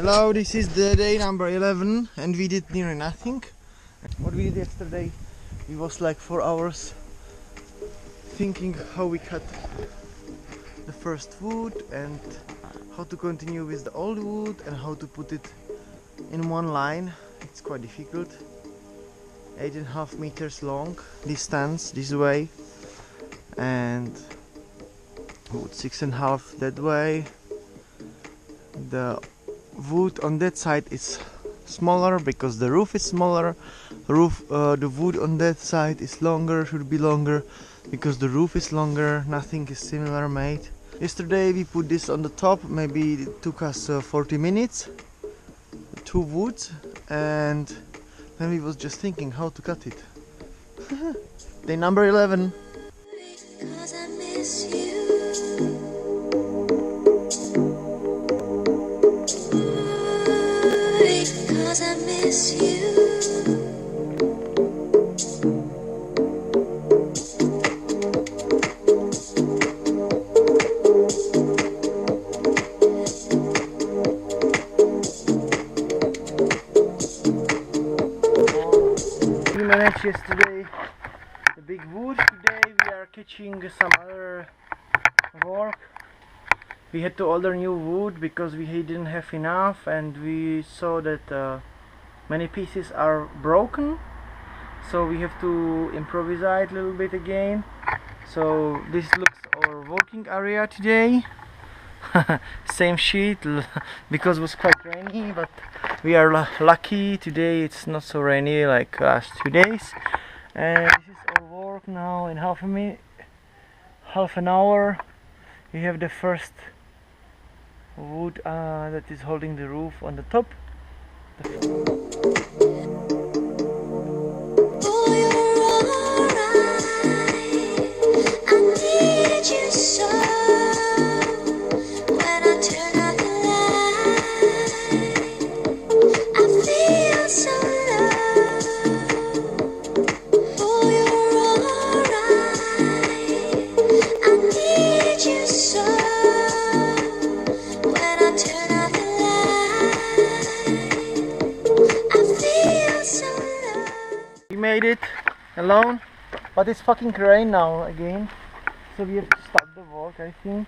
Hello, this is the day number 11 and we did nearly nothing. What we did yesterday, we was like 4 hours thinking how we cut the first wood and how to continue with the old wood and how to put it in one line. It's quite difficult. 8.5 meters long distance this way and wood 6.5 that way. The wood on that side is smaller because the roof is smaller. The wood on that side is longer, should be longer because the roof is longer. Nothing is similar made. Yesterday we put this on the top, maybe it took us 40 minutes, 2 woods, and then we was just thinking how to cut it. Day number 11. Because I miss you. Because I miss you. We managed yesterday the big wood. Today we are catching some other work. We had to order new wood because we didn't have enough, and we saw that many pieces are broken, so we have to improvise a little bit again. So this looks our working area today. Same sheet because it was quite rainy, but we are lucky today it's not so rainy like last 2 days. And this is our work now. In half an hour we have the first wood that is holding the roof on the top. Oh, you're alright. I need you so. When I turn out the light, I feel so low. Oh, you're alright. I need you so. When I turn out the light, I feel so low. We made it alone, but it's fucking rain now again, so we have to stop the work, I think.